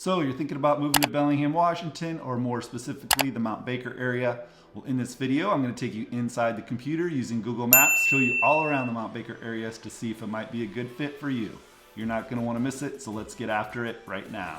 So you're thinking about moving to Bellingham, Washington, or more specifically the Mount Baker area. Well, in this video, I'm going to take you inside the computer using Google Maps, show you all around the Mount Baker area to see if it might be a good fit for you. You're not going to want to miss it, so let's get after it right now.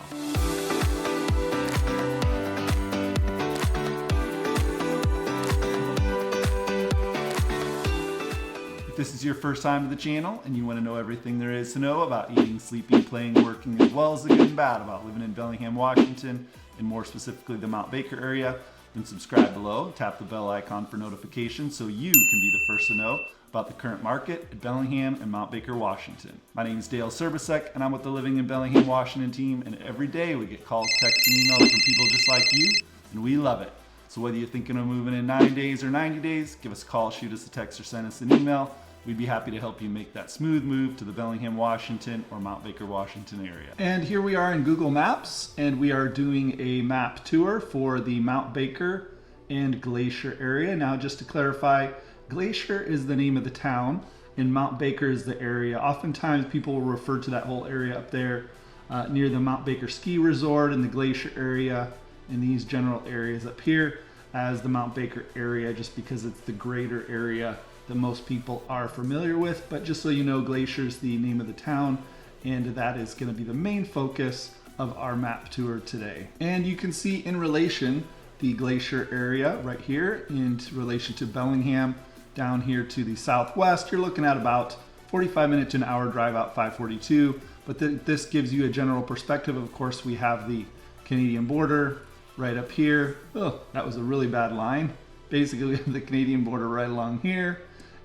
If this is your first time to the channel and you want to know everything there is to know about eating, sleeping, playing, working, as well as the good and bad about living in Bellingham, Washington, and more specifically the Mount Baker area, then subscribe below, tap the bell icon for notifications so you can be the first to know about the current market at Bellingham and Mount Baker, Washington. My name is Dale Serbasek and I'm with the Living in Bellingham, Washington team, and every day we get calls, texts, and emails from people just like you, and we love it. So whether you're thinking of moving in 9 days or 90 days, give us a call, shoot us a text, or send us an email. We'd be happy to help you make that smooth move to the Bellingham, Washington or Mount Baker, Washington area. And here we are in Google Maps, and we are doing a map tour for the Mount Baker and Glacier area. Now, just to clarify, Glacier is the name of the town and Mount Baker is the area. Oftentimes people will refer to that whole area up there near the Mount Baker ski resort and the Glacier area in these general areas up here as the Mount Baker area, just because it's the greater area that most people are familiar with. But just so you know, Glacier is the name of the town, and that is going to be the main focus of our map tour today. And you can see in relation the Glacier area right here in relation to Bellingham down here to the southwest. You're looking at about 45 minutes to an hour drive out 542, but this gives you a general perspective. Of course, we have the Canadian border right up here. Oh, that was a really bad line. Basically, we have the Canadian border right along here.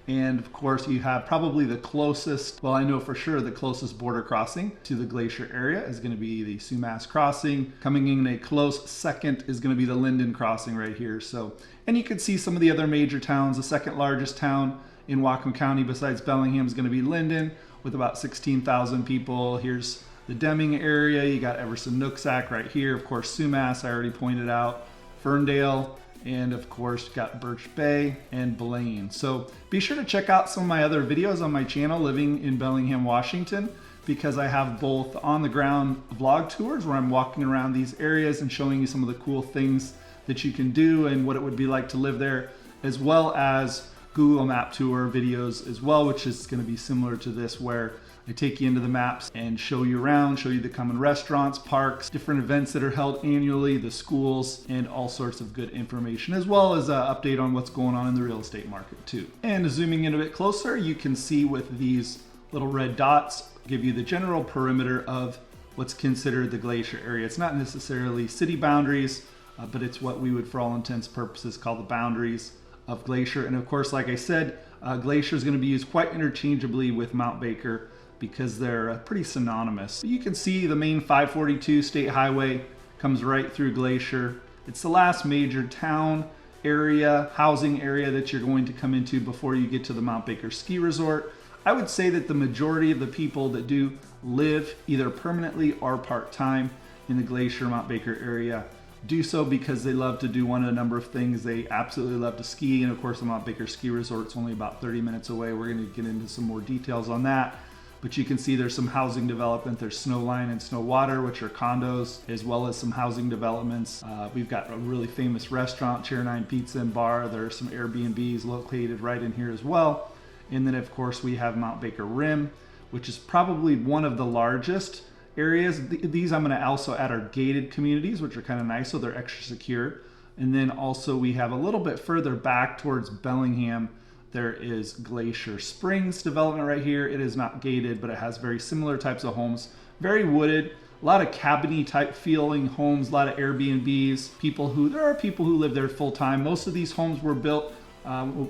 And of course, you have probably the closest, well, I know for sure the closest border crossing to the Glacier area is going to be the Sumas crossing. Coming in a close second is going to be the Linden crossing right here. So, and you can see some of the other major towns. The second largest town in Whatcom County besides Bellingham is going to be Linden with about 16,000 people. Here's the Deming area. You got Everson Nooksack right here. Of course, Sumas, I already pointed out. Ferndale. And of course, got Birch Bay and Blaine. So be sure to check out some of my other videos on my channel, Living in Bellingham, Washington, because I have both on the ground vlog tours where I'm walking around these areas and showing you some of the cool things that you can do and what it would be like to live there, as well as Google Map tour videos as well, which is going to be similar to this, where I take you into the maps and show you around, show you the common restaurants, parks, different events that are held annually, the schools, and all sorts of good information, as well as an update on what's going on in the real estate market too. And zooming in a bit closer, you can see with these little red dots, give you the general perimeter of what's considered the Glacier area. It's not necessarily city boundaries, but it's what we would, for all intents and purposes, call the boundaries of Glacier. And of course, like I said, Glacier is going to be used quite interchangeably with Mount Baker, because they're pretty synonymous. You can see the main 542 state highway comes right through Glacier. It's the last major town area, housing area that you're going to come into before you get to the Mount Baker ski resort. I would say that the majority of the people that do live either permanently or part-time in the Glacier, Mount Baker area do so because they love to do one of a number of things. They absolutely love to ski, and of course the Mount Baker ski resort is only about 30 minutes away. We're going to get into some more details on that. But you can see there's some housing development. There's Snowline and Snowwater, which are condos, as well as some housing developments. We've got a really famous restaurant, Chair 9 Pizza and Bar. There are some AirBNBs located right in here as well. And then, of course, we have Mount Baker Rim, which is probably one of the largest areas. These I'm going to also add are gated communities, which are kind of nice, so they're extra secure. And then also we have a little bit further back towards Bellingham, there is Glacier Springs development right here. It is not gated, but it has very similar types of homes. Very wooded, a lot of cabin-y type feeling homes, a lot of Airbnbs. There are people who live there full time. Most of these homes were built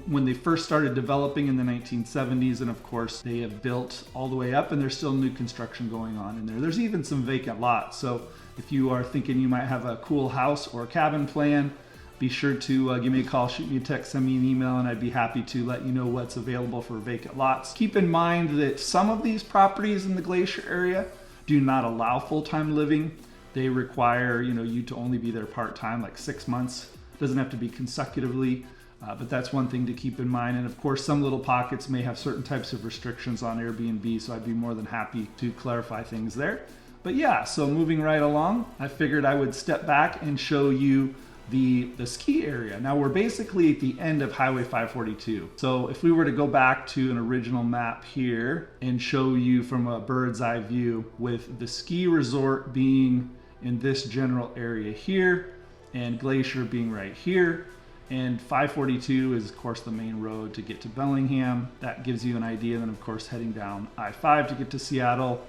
when they first started developing in the 1970s, and of course they have built all the way up, and there's still new construction going on in there. There's even some vacant lots. So if you are thinking you might have a cool house or cabin plan, be sure to give me a call, shoot me a text, send me an email, and I'd be happy to let you know what's available for vacant lots. Keep in mind that some of these properties in the Glacier area do not allow full-time living. They require you to only be there part-time, like 6 months. It doesn't have to be consecutively, but that's one thing to keep in mind. And of course, some little pockets may have certain types of restrictions on Airbnb, so I'd be more than happy to clarify things there. But yeah, so moving right along, I figured I would step back and show you the ski area. Now we're basically at the end of Highway 542. So if we were to go back to an original map here and show you from a bird's eye view, with the ski resort being in this general area here and Glacier being right here, and 542 is of course the main road to get to Bellingham. That gives you an idea. Then of course heading down I-5 to get to Seattle,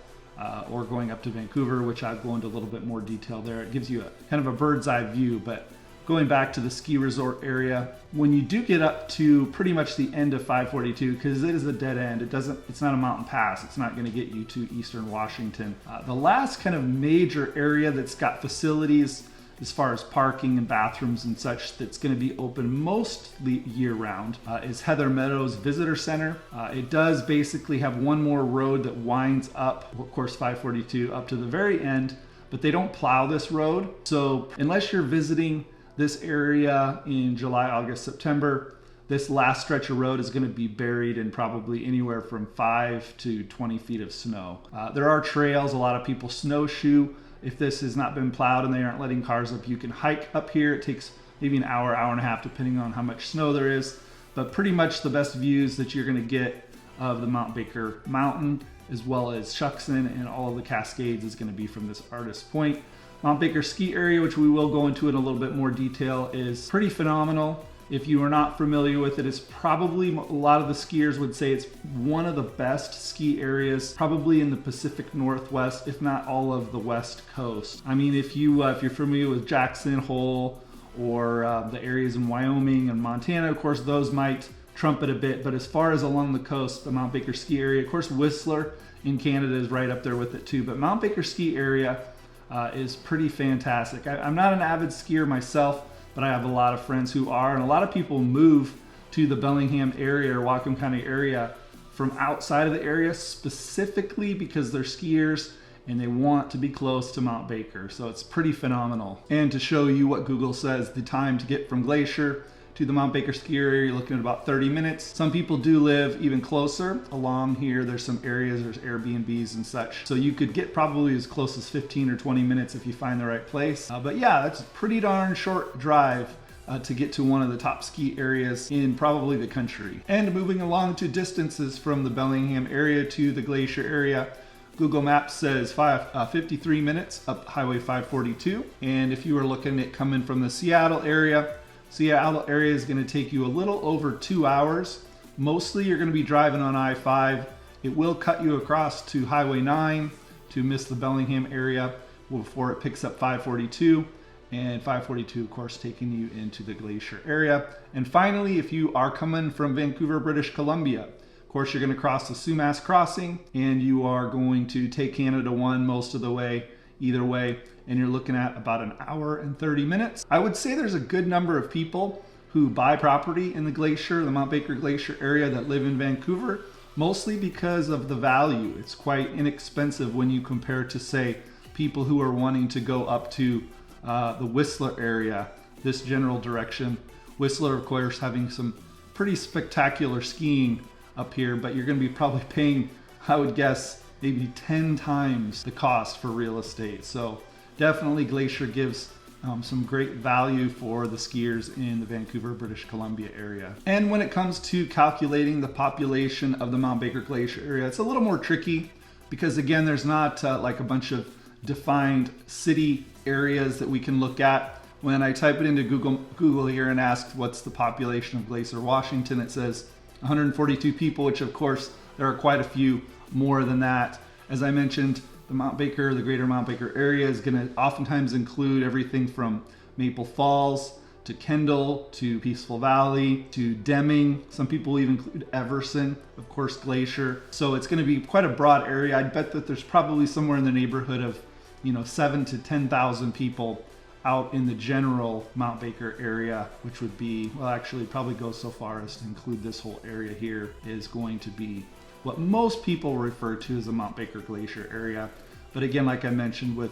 or going up to Vancouver, which I'll go into a little bit more detail there. It gives you a kind of a bird's eye view. But going back to the ski resort area, when you do get up to pretty much the end of 542, because it is a dead end, it's not a mountain pass, it's not going to get you to eastern Washington. The last kind of major area that's got facilities as far as parking and bathrooms and such that's going to be open mostly year round is Heather Meadows Visitor Center. It does basically have one more road that winds up, of course 542, up to the very end, but they don't plow this road. So unless you're visiting this area in July, August, September, this last stretch of road is going to be buried in probably anywhere from 5 to 20 feet of snow. There are trails. A lot of people snowshoe. If this has not been plowed and they aren't letting cars up, you can hike up here. It takes maybe an hour, hour and a half, depending on how much snow there is. But pretty much the best views that you're going to get of the Mount Baker Mountain, as well as Shuckson and all of the Cascades, is going to be from this Artist Point. Mount Baker ski area, which we will go into in a little bit more detail, is pretty phenomenal. If you are not familiar with it, it's probably, a lot of the skiers would say it's one of the best ski areas, probably in the Pacific Northwest, if not all of the West Coast. I mean, if you're familiar with Jackson Hole or the areas in Wyoming and Montana, of course, those might trump it a bit. But as far as along the coast, the Mount Baker ski area, of course, Whistler in Canada is right up there with it too. But Mount Baker ski area is pretty fantastic. I'm not an avid skier myself, but I have a lot of friends who are, and a lot of people move to the Bellingham area or Whatcom County area from outside of the area specifically because they're skiers and they want to be close to Mount Baker. So it's pretty phenomenal. And to show you what Google says, the time to get from Glacier to the Mount Baker ski area, you're looking at about 30 minutes. Some people do live even closer along here. There's some areas, there's AirBNBs and such. So you could get probably as close as 15 or 20 minutes if you find the right place. But yeah, that's a pretty darn short drive to get to one of the top ski areas in probably the country. And moving along to distances from the Bellingham area to the Glacier area, Google Maps says 53 minutes up Highway 542. And if you were looking at coming from the Seattle area is going to take you a little over 2 hours. Mostly you're going to be driving on I-5. It will cut you across to Highway 9 to miss the Bellingham area before it picks up 542. And 542, of course, taking you into the Glacier area. And finally, if you are coming from Vancouver, British Columbia, of course, you're going to cross the Sumas Crossing and you are going to take Canada 1 most of the way, either way. And you're looking at about an hour and 30 minutes. I would say there's a good number of people who buy property in the Glacier, the Mount Baker Glacier area, that live in Vancouver, mostly because of the value. It's quite inexpensive when you compare to, say, people who are wanting to go up to the Whistler area, this general direction. Whistler, of course, having some pretty spectacular skiing up here, but you're going to be probably paying, I would guess, maybe 10 times the cost for real estate. So definitely Glacier gives some great value for the skiers in the Vancouver, British Columbia area. And when it comes to calculating the population of the Mount Baker Glacier area, it's a little more tricky because, again, there's not like a bunch of defined city areas that we can look at. When I type it into Google here and ask what's the population of Glacier, Washington, it says 142 people, which of course there are quite a few more than that. As I mentioned, the Mount Baker, the greater Mount Baker area is going to oftentimes include everything from Maple Falls to Kendall to Peaceful Valley to Deming. Some people even include Everson, of course, Glacier. So it's going to be quite a broad area. I'd bet that there's probably somewhere in the neighborhood of 7,000 to 10,000 people out in the general Mount Baker area, which would be, well, actually probably go so far as to include this whole area here, is going to be what most people refer to as the Mount Baker Glacier area. But again, like I mentioned with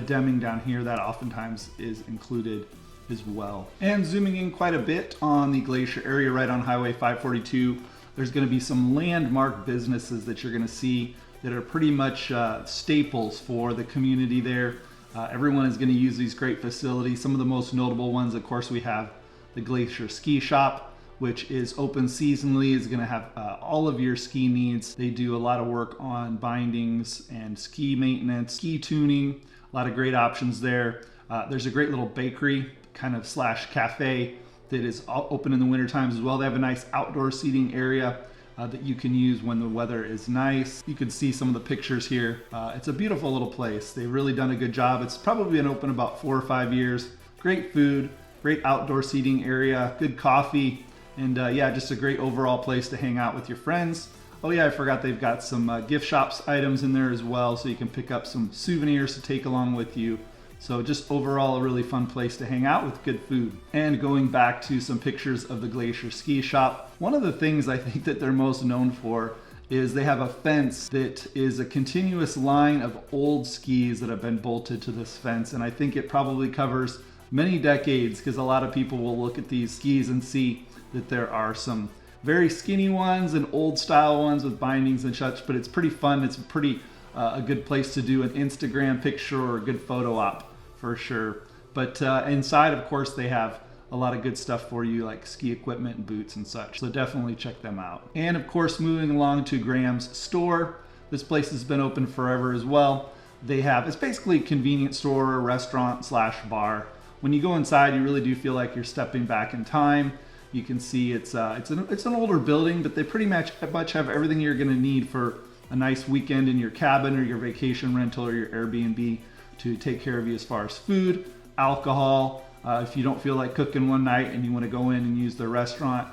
Deming down here, that oftentimes is included as well. And zooming in quite a bit on the Glacier area right on Highway 542, there's going to be some landmark businesses that you're going to see that are pretty much staples for the community there. Everyone is going to use these great facilities. Some of the most notable ones, of course, we have the Glacier Ski Shop, which is open seasonally, is going to have all of your ski needs. They do a lot of work on bindings and ski maintenance, ski tuning, a lot of great options there. There's a great little bakery kind of slash cafe that is open in the winter times as well. They have a nice outdoor seating area that you can use when the weather is nice. You can see some of the pictures here. It's a beautiful little place. They've really done a good job. It's probably been open about 4 or 5 years. Great food, great outdoor seating area, good coffee, and yeah, just a great overall place to hang out with your friends. Oh yeah, I forgot they've got some gift shops items in there as well, so you can pick up some souvenirs to take along with you. So just overall a really fun place to hang out with good food. And going back to some pictures of the Glacier Ski Shop, one of the things I think that they're most known for is they have a fence that is a continuous line of old skis that have been bolted to this fence. And I think it probably covers many decades, because a lot of people will look at these skis and see that there are some very skinny ones and old style ones with bindings and such, but it's pretty fun. It's a good place to do an Instagram picture or a good photo op for sure. But inside, of course, they have a lot of good stuff for you, like ski equipment and boots and such. So definitely check them out. And of course, moving along to Graham's store. This place has been open forever as well. It's basically a convenience store, restaurant slash bar. When you go inside, you really do feel like you're stepping back in time. You can see it's an older building, but they pretty much have everything you're gonna need for a nice weekend in your cabin or your vacation rental or your Airbnb to take care of you as far as food, alcohol. If you don't feel like cooking one night and you want to go in and use their restaurant,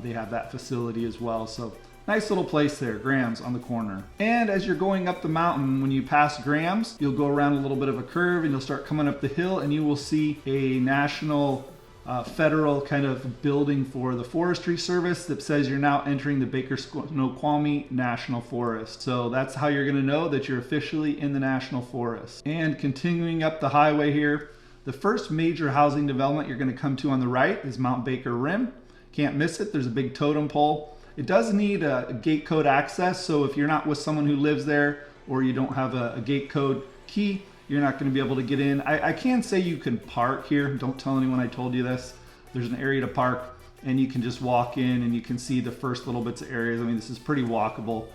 they have that facility as well. So nice little place there, Graham's on the corner. And as you're going up the mountain, when you pass Graham's, you'll go around a little bit of a curve and you'll start coming up the hill, and you will see a national federal kind of building for the Forestry Service that says you're now entering the Baker Snoqualmie National Forest. So that's how you're going to know that you're officially in the National Forest. And continuing up the highway here, the first major housing development you're going to come to on the right is Mount Baker Rim. Can't miss it. There's a big totem pole. It does need a gate code access, so if you're not with someone who lives there or you don't have a gate code key, you're not going to be able to get in. I can say you can park here. Don't tell anyone I told you this. There's an area to park, and you can just walk in and you can see the first little bits of areas. I mean, this is pretty walkable.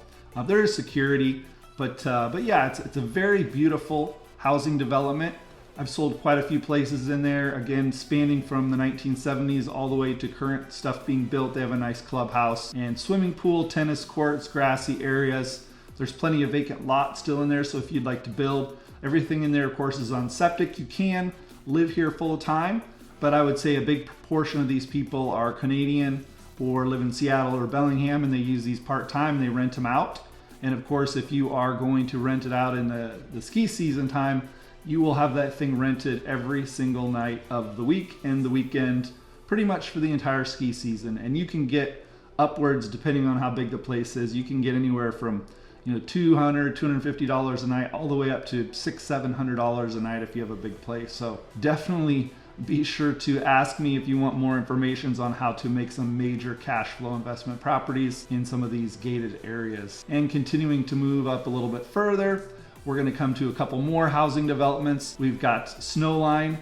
There is security, but yeah, it's a very beautiful housing development. I've sold quite a few places in there, again, spanning from the 1970s all the way to current stuff being built. They have a nice clubhouse and swimming pool, tennis courts, grassy areas. There's plenty of vacant lots still in there, so if you'd like to build, everything in there, of course, is on septic. You can live here full time, but I would say a big proportion of these people are Canadian or live in Seattle or Bellingham, and they use these part-time, they rent them out. And of course, if you are going to rent it out in the ski season time, you will have that thing rented every single night of the week and the weekend, pretty much for the entire ski season. And you can get upwards, depending on how big the place is, you can get anywhere from $200, $250 a night, all the way up to $600, $700 a night if you have a big place. So definitely be sure to ask me if you want more information on how to make some major cash flow investment properties in some of these gated areas. And continuing to move up a little bit further, we're going to come to a couple more housing developments. We've got Snowline,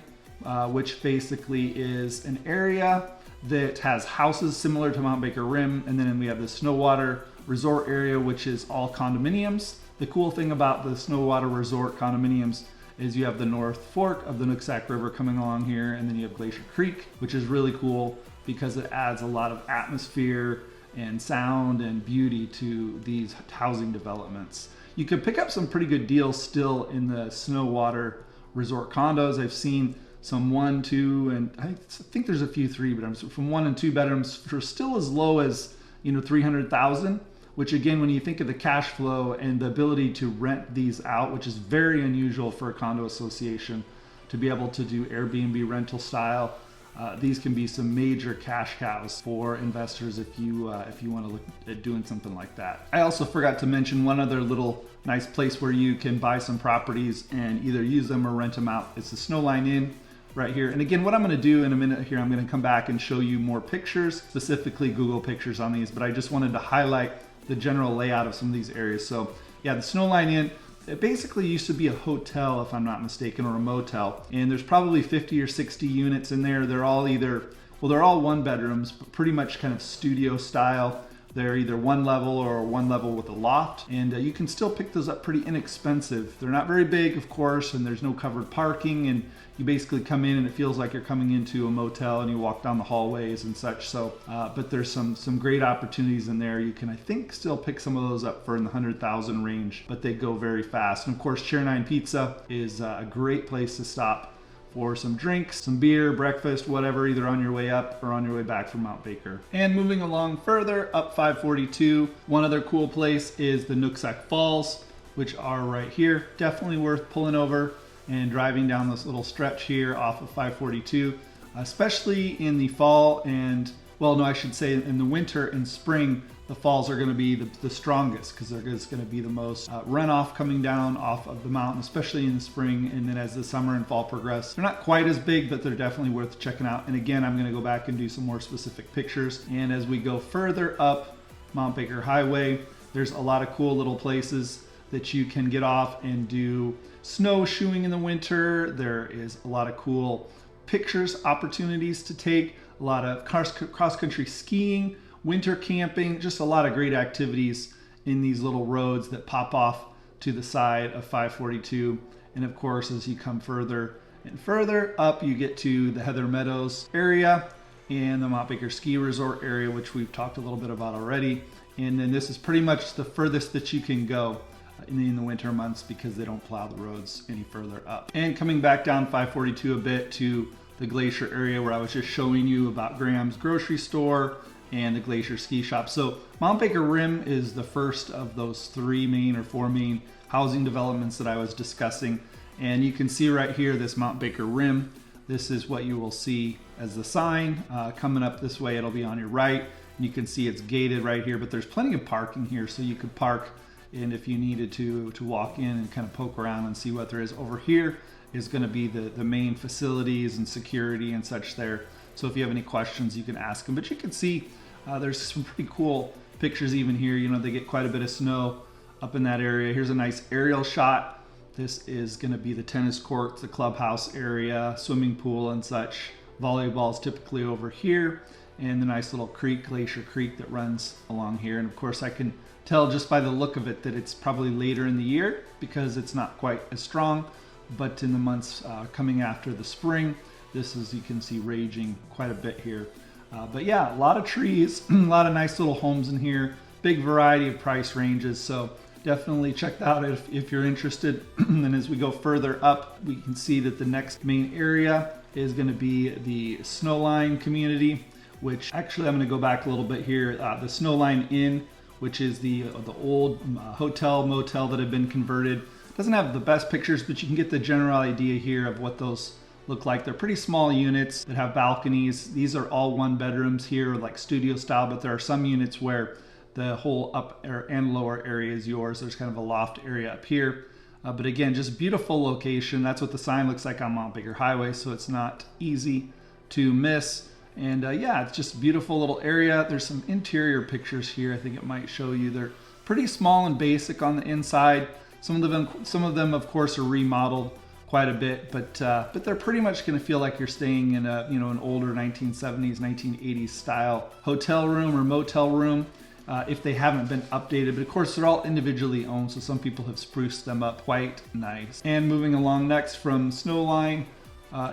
which basically is an area that has houses similar to Mount Baker Rim, and then we have the Snowwater Resort area, which is all condominiums. The cool thing about the Snowwater Resort condominiums is you have the North Fork of the Nooksack River coming along here, and then you have Glacier Creek, which is really cool because it adds a lot of atmosphere and sound and beauty to these housing developments. You can pick up some pretty good deals still in the Snowwater Resort condos. I've seen some 1, 2, and I think there's a few 3 bedrooms, from 1 and 2 bedrooms for still as low as $300,000. Which again, when you think of the cash flow and the ability to rent these out, which is very unusual for a condo association to be able to do Airbnb rental style, these can be some major cash cows for investors if you want to look at doing something like that. I also forgot to mention one other little nice place where you can buy some properties and either use them or rent them out. It's the Snowline Inn right here. And again, what I'm going to do in a minute here, I'm going to come back and show you more pictures, specifically Google pictures on these, but I just wanted to highlight the general layout of some of these areas. So yeah, the Snowline Inn, it basically used to be a hotel, if I'm not mistaken, or a motel. And there's probably 50 or 60 units in there. They're all either, well, they're all one bedrooms, but pretty much kind of studio style. They're either one level or one level with a loft, and you can still pick those up pretty inexpensive. They're not very big, of course, and there's no covered parking, and you basically come in and it feels like you're coming into a motel and you walk down the hallways and such. So, but there's some great opportunities in there. You can, I think, still pick some of those up for in the 100,000 range, but they go very fast. And of course, Chair 9 Pizza is a great place to stop for some drinks, some beer, breakfast, whatever, either on your way up or on your way back from Mount Baker. And moving along further, up 542, one other cool place is the Nooksack Falls, which are right here. Definitely worth pulling over and driving down this little stretch here off of 542, especially in the fall and, well, no, I should say in the winter and spring. The falls are going to be the strongest because there's going to be the most runoff coming down off of the mountain, especially in the spring. And then as the summer and fall progress, they're not quite as big, but they're definitely worth checking out. And again, I'm going to go back and do some more specific pictures. And as we go further up Mount Baker Highway, there's a lot of cool little places that you can get off and do snowshoeing in the winter. There is a lot of cool pictures opportunities to take, a lot of cross-country skiing, winter camping, just a lot of great activities in these little roads that pop off to the side of 542. And of course, as you come further and further up, you get to the Heather Meadows area and the Mount Baker Ski Resort area, which we've talked a little bit about already. And then this is pretty much the furthest that you can go in the winter months because they don't plow the roads any further up. And coming back down 542 a bit to the Glacier area where I was just showing you about Graham's grocery store and the Glacier ski shop. So Mount Baker Rim is the first of those four main housing developments that I was discussing. And you can see right here, this Mount Baker Rim. This is what you will see as the sign. Coming up this way, it'll be on your right. And you can see it's gated right here, but there's plenty of parking here. So you could park, and if you needed to walk in and kind of poke around and see what there is. Over here is gonna be the main facilities and security and such there. So if you have any questions, you can ask them. But you can see there's some pretty cool pictures even here. You know, they get quite a bit of snow up in that area. Here's a nice aerial shot. This is going to be the tennis courts, the clubhouse area, swimming pool and such. Volleyball is typically over here, and the nice little creek, Glacier Creek, that runs along here. And of course, I can tell just by the look of it that it's probably later in the year because it's not quite as strong. But in the months coming after the spring, this is, you can see, raging quite a bit here. But yeah, a lot of trees, a lot of nice little homes in here, big variety of price ranges. So definitely check that out if you're interested. And as we go further up, we can see that the next main area is going to be the Snowline community, which actually I'm going to go back a little bit here. The Snowline Inn, which is the old hotel motel that had been converted. Doesn't have the best pictures, but you can get the general idea here of what those look like. They're pretty small units that have balconies. These are all one bedrooms here, like studio style, but there are some units where the whole up and lower area is yours. There's kind of a loft area up here. But again, just beautiful location. That's what the sign looks like on Mount Baker Highway, so it's not easy to miss. And yeah, it's just a beautiful little area. There's some interior pictures here. I think it might show you. They're pretty small and basic on the inside. Some of them, of course, are remodeled quite a bit, but they're pretty much going to feel like you're staying in a, an older 1970s, 1980s style hotel room or motel room if they haven't been updated. But of course, they're all individually owned, so some people have spruced them up quite nice. And moving along next from Snowline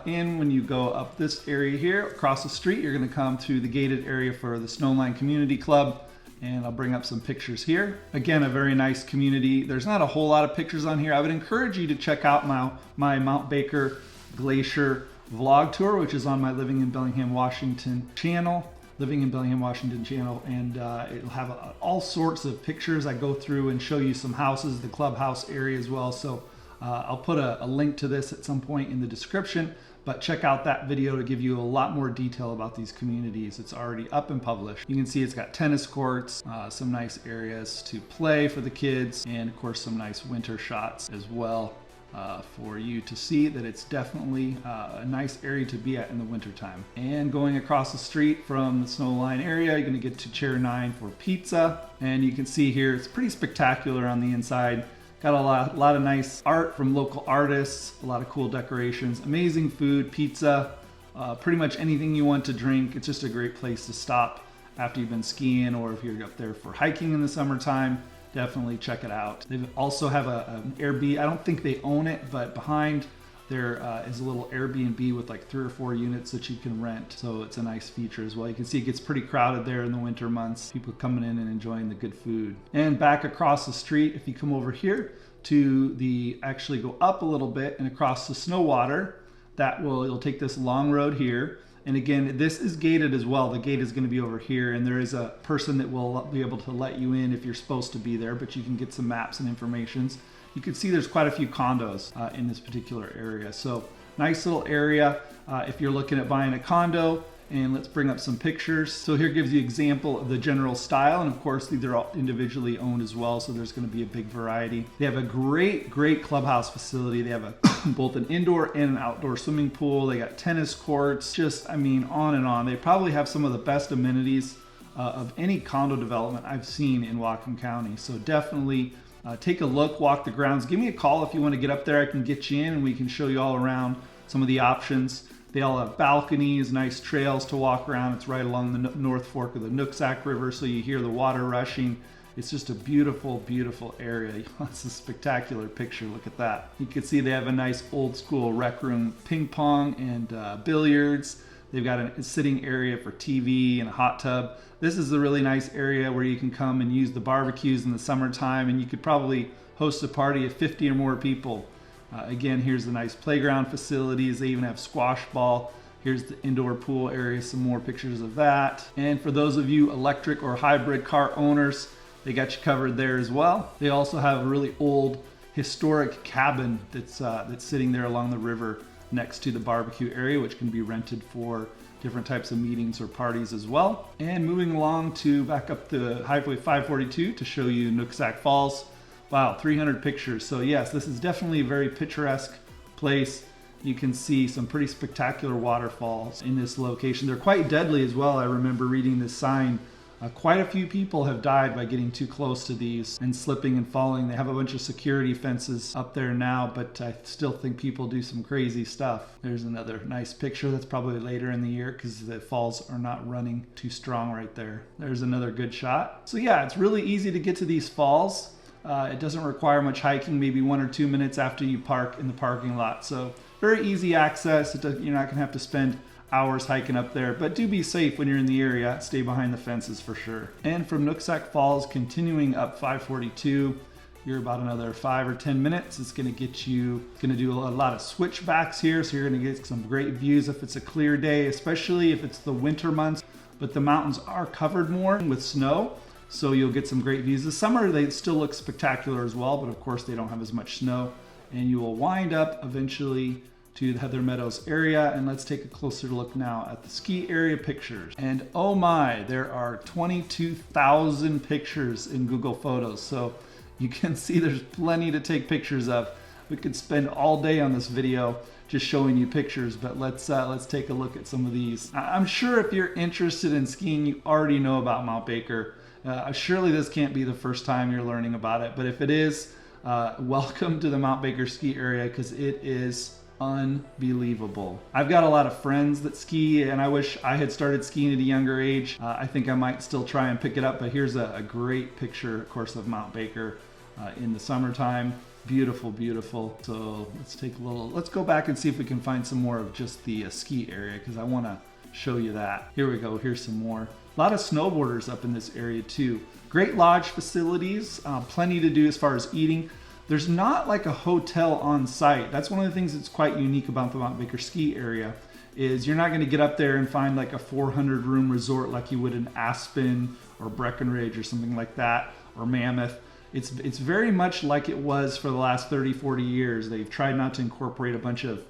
Inn, when you go up this area here across the street, you're going to come through the gated area for the Snowline Community Club. And I'll bring up some pictures here. Again, a very nice community. There's not a whole lot of pictures on here. I would encourage you to check out my Mount Baker Glacier vlog tour, which is on my Living in Bellingham, Washington channel. Living in Bellingham, Washington channel. And it'll have all sorts of pictures. I go through and show you some houses, the clubhouse area as well. So I'll put a link to this at some point in the description. But check out that video to give you a lot more detail about these communities. It's already up and published. You can see it's got tennis courts, some nice areas to play for the kids, and of course some nice winter shots as well for you to see that it's definitely a nice area to be at in the wintertime. And going across the street from the snow line area, you're going to get to Chair 9 for pizza. And you can see here it's pretty spectacular on the inside. Got a lot of nice art from local artists, a lot of cool decorations, amazing food, pizza, pretty much anything you want to drink. It's just a great place to stop after you've been skiing, or if you're up there for hiking in the summertime. Definitely check it out. They also have an Airbnb. I don't think they own it, but behind there is a little Airbnb with like 3 or 4 units that you can rent. So it's a nice feature as well. You can see it gets pretty crowded there in the winter months. People coming in and enjoying the good food. And back across the street, if you come over here to actually go up a little bit and across the snow water, you'll take this long road here. And again, this is gated as well. The gate is going to be over here, and there is a person that will be able to let you in if you're supposed to be there, but you can get some maps and informations. You can see there's quite a few condos in this particular area. So nice little area if you're looking at buying a condo. And let's bring up some pictures. So here gives you an example of the general style. And of course, these are all individually owned as well. So there's going to be a big variety. They have a great clubhouse facility. They have both an indoor and an outdoor swimming pool. They got tennis courts, just, I mean, on and on. They probably have some of the best amenities of any condo development I've seen in Whatcom County. So definitely take a look, walk the grounds. Give me a call if you want to get up there. I can get you in and we can show you all around some of the options. They all have balconies, nice trails to walk around. It's right along the North Fork of the Nooksack River, so you hear the water rushing. It's just a beautiful, beautiful area. It's a spectacular picture. Look at that. You can see they have a nice old school rec room, ping pong and billiards. They've got a sitting area for TV and a hot tub. This is a really nice area where you can come and use the barbecues in the summertime, and you could probably host a party of 50 or more people. Again, here's the nice playground facilities. They even have squash ball. Here's the indoor pool area, some more pictures of that. And for those of you electric or hybrid car owners, they got you covered there as well. They also have a really old historic cabin that's sitting there along the river next to the barbecue area, which can be rented for different types of meetings or parties as well. And moving along to back up to Highway 542 to show you Nooksack Falls. Wow, 300 pictures. So yes, this is definitely a very picturesque place. You can see some pretty spectacular waterfalls in this location. They're quite deadly as well. I remember reading this sign. Quite a few people have died by getting too close to these and slipping and falling. They have a bunch of security fences up there now, but I still think people do some crazy stuff. There's another nice picture. That's probably later in the year because the falls are not running too strong right there. There's another good shot. So yeah, it's really easy to get to these falls. It doesn't require much hiking, maybe 1 or 2 minutes after you park in the parking lot. So very easy access. You're not going to have to spend hours hiking up there, but do be safe when you're in the area. Stay behind the fences for sure. And from Nooksack Falls, continuing up 542, you're about another 5 or 10 minutes. It's going to do a lot of switchbacks here. So you're going to get some great views if it's a clear day, especially if it's the winter months, but the mountains are covered more with snow. So you'll get some great views. This summer, they still look spectacular as well, but of course they don't have as much snow. And you will wind up eventually to the Heather Meadows area. And let's take a closer look now at the ski area pictures. And oh my, there are 22,000 pictures in Google Photos. So you can see there's plenty to take pictures of. We could spend all day on this video just showing you pictures, but let's take a look at some of these. I'm sure if you're interested in skiing, you already know about Mount Baker. Surely this can't be the first time you're learning about it, but if it is, welcome to the Mount Baker ski area because it is unbelievable. I've got a lot of friends that ski and I wish I had started skiing at a younger age. I think I might still try and pick it up, but here's a great picture, of course, of Mount Baker in the summertime. Beautiful, beautiful. So let's go back and see if we can find some more of just the ski area because I want to show you that. Here we go, here's some more. A lot of snowboarders up in this area too. Great lodge facilities, plenty to do as far as eating. There's not like a hotel on site. That's one of the things that's quite unique about the Mount Baker ski area is you're not going to get up there and find like a 400 room resort like you would in Aspen or Breckenridge or something like that, or Mammoth. It's very much like it was for the last 30, 40 years. They've tried not to incorporate a bunch of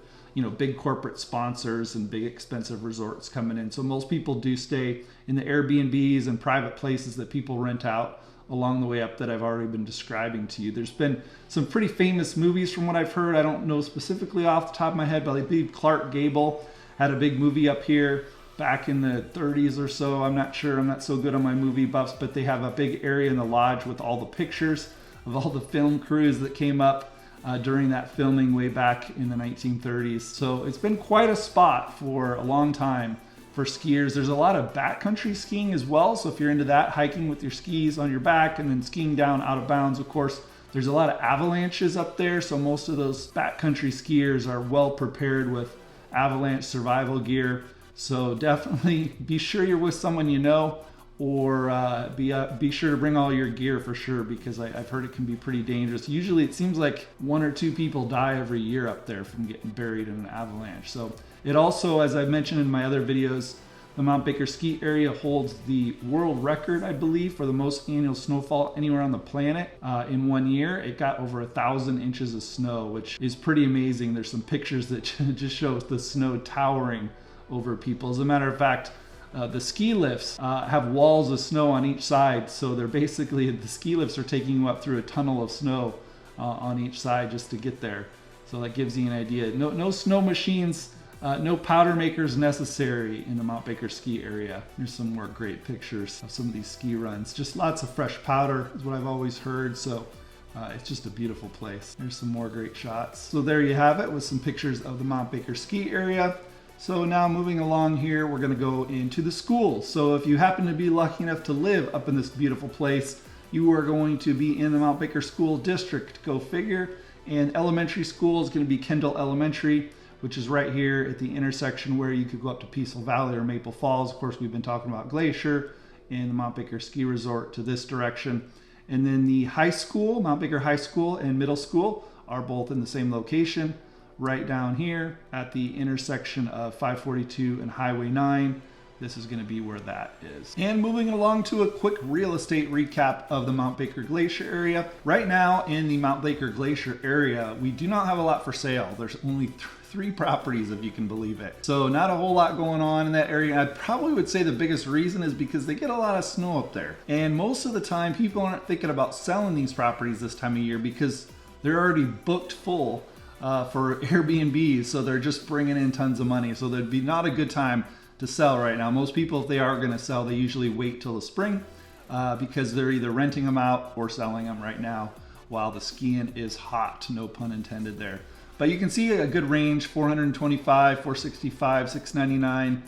big corporate sponsors and big expensive resorts coming in. So most people do stay in the Airbnbs and private places that people rent out along the way up that I've already been describing to you. There's been some pretty famous movies from what I've heard. I don't know specifically off the top of my head, but I believe Clark Gable had a big movie up here back in the 30s or so. I'm not sure, I'm not so good on my movie buffs, but they have a big area in the lodge with all the pictures of all the film crews that came up during that filming way back in the 1930s. So it's been quite a spot for a long time for skiers. There's a lot of backcountry skiing as well. So if you're into that, hiking with your skis on your back and then skiing down out of bounds, of course, there's a lot of avalanches up there. So most of those backcountry skiers are well prepared with avalanche survival gear. So definitely be sure you're with someone you know, or be sure to bring all your gear for sure, because I've heard it can be pretty dangerous. Usually it seems like 1 or 2 people die every year up there from getting buried in an avalanche. So it also, as I mentioned in my other videos, the Mount Baker ski area holds the world record, I believe, for the most annual snowfall anywhere on the planet in 1 year. It got over 1,000 inches of snow, which is pretty amazing. There's some pictures that just show the snow towering over people. As a matter of fact, the ski lifts have walls of snow on each side, so they're basically, the ski lifts are taking you up through a tunnel of snow on each side just to get there. So that gives you an idea. No snow machines, no powder makers necessary in the Mount Baker ski area. Here's some more great pictures of some of these ski runs. Just lots of fresh powder is what I've always heard, so it's just a beautiful place. There's some more great shots. So there you have it with some pictures of the Mount Baker ski area. So now moving along here, we're going to go into the schools. So if you happen to be lucky enough to live up in this beautiful place, you are going to be in the Mount Baker School District. Go figure. And elementary school is going to be Kendall Elementary, which is right here at the intersection where you could go up to Peaceful Valley or Maple Falls. Of course, we've been talking about Glacier and the Mount Baker Ski Resort to this direction. And then the high school, Mount Baker High School and middle school are both in the same location, right down here at the intersection of 542 and Highway 9. This is going to be where that is. And moving along to a quick real estate recap of the Mount Baker Glacier area. Right now in the Mount Baker Glacier area, we do not have a lot for sale. There's only 3 properties, if you can believe it. So not a whole lot going on in that area. I probably would say the biggest reason is because they get a lot of snow up there. And most of the time, people aren't thinking about selling these properties this time of year because they're already booked full for AirBNB, so they're just bringing in tons of money. So there'd be not a good time to sell right now. Most people, if they are going to sell, they usually wait till the spring because they're either renting them out or selling them right now while the skiing is hot, no pun intended there. But you can see a good range, 425, 465, 699.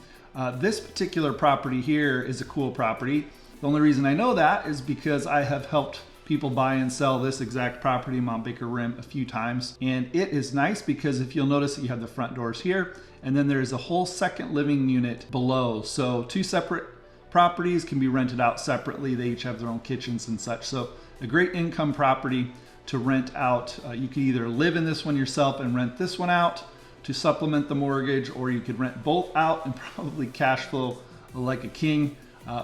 This particular property here is a cool property. The only reason I know that is because I have helped people buy and sell this exact property in Mount Baker Rim a few times. And it is nice because if you'll notice that you have the front doors here, and then there's a whole second living unit below. So 2 separate properties can be rented out separately. They each have their own kitchens and such. So a great income property to rent out. You could either live in this one yourself and rent this one out to supplement the mortgage, or you could rent both out and probably cash flow like a king.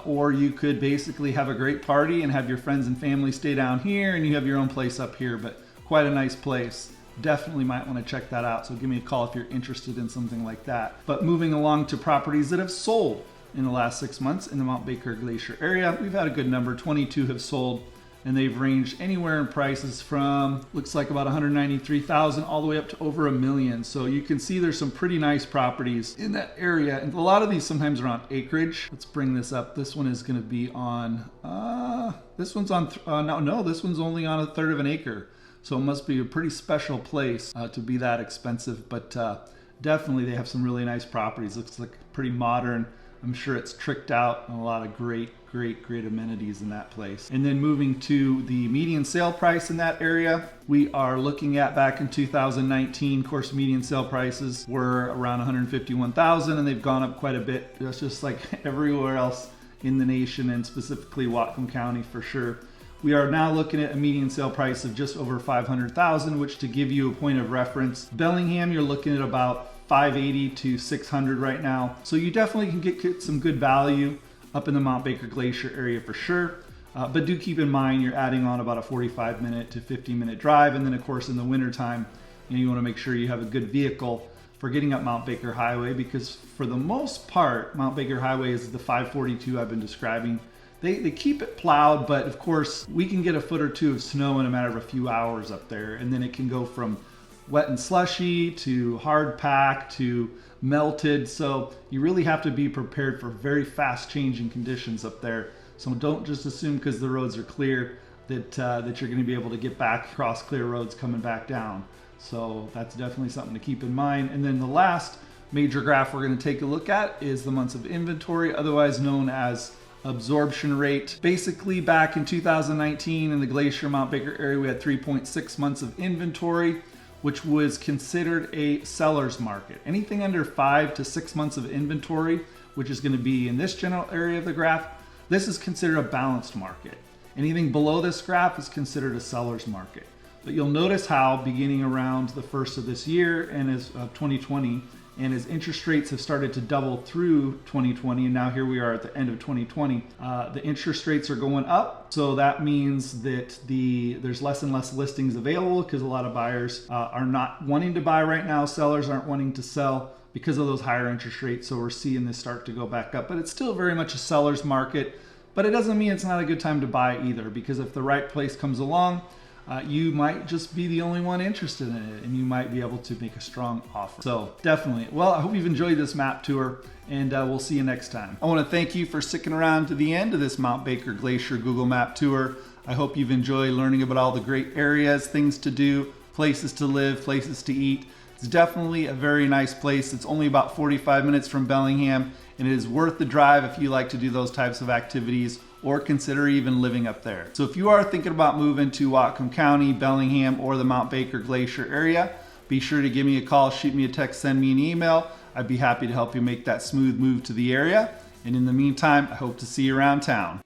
Or you could basically have a great party and have your friends and family stay down here and you have your own place up here, but quite a nice place. Definitely might want to check that out. So give me a call if you're interested in something like that. But moving along to properties that have sold in the last 6 months in the Mount Baker Glacier area, we've had a good number. 22 have sold, and they've ranged anywhere in prices from, looks like about 193,000 all the way up to over $1 million. So you can see there's some pretty nice properties in that area. And a lot of these sometimes are on acreage. Let's bring this up. This one is going to be on, this one's on, no, this one's only on 1/3 of an acre. So it must be a pretty special place to be that expensive. But definitely they have some really nice properties. Looks like pretty modern. I'm sure it's tricked out, and a lot of great amenities in that place. And then moving to the median sale price in that area, we are looking at back in 2019, of course, median sale prices were around 151,000, and they've gone up quite a bit. That's just like everywhere else in the nation, and specifically Whatcom County for sure. We are now looking at a median sale price of just over 500,000, which, to give you a point of reference, Bellingham, you're looking at about 580 to 600 right now. So you definitely can get some good value up in the Mount Baker Glacier area for sure. But do keep in mind you're adding on about a 45-minute to 50-minute drive. And then of course in the wintertime, you want to make sure you have a good vehicle for getting up Mount Baker Highway, because for the most part, Mount Baker Highway is the 542 I've been describing. They keep it plowed, but of course we can get a foot or two of snow in a matter of a few hours up there, and then it can go from wet and slushy to hard pack to melted. So you really have to be prepared for very fast changing conditions up there. So don't just assume because the roads are clear that you're going to be able to get back across clear roads coming back down. So that's definitely something to keep in mind. And then the last major graph we're going to take a look at is the months of inventory, otherwise known as absorption rate. Basically, back in 2019 in the Glacier Mount Baker area, we had 3.6 months of inventory, which was considered a seller's market. Anything under 5 to 6 months of inventory, which is going to be in this general area of the graph, this is considered a balanced market. Anything below this graph is considered a seller's market. But you'll notice how beginning around the first of this year and as 2020, and as interest rates have started to double through 2020, and now here we are at the end of 2020, the interest rates are going up. So that means that there's less and less listings available because a lot of buyers are not wanting to buy right now. Sellers aren't wanting to sell because of those higher interest rates. So we're seeing this start to go back up, but it's still very much a seller's market. But it doesn't mean it's not a good time to buy either, because if the right place comes along, you might just be the only one interested in it, and you might be able to make a strong offer. So definitely, well, I hope you've enjoyed this map tour, and we'll see you next time. I want to thank you for sticking around to the end of this Mount Baker Glacier Google Map tour. I hope you've enjoyed learning about all the great areas, things to do, places to live, places to eat. It's definitely a very nice place. It's only about 45 minutes from Bellingham, and it is worth the drive if you like to do those types of activities or consider even living up there. So if you are thinking about moving to Whatcom County, Bellingham, or the Mount Baker Glacier area, be sure to give me a call, shoot me a text, send me an email. I'd be happy to help you make that smooth move to the area. And in the meantime, I hope to see you around town.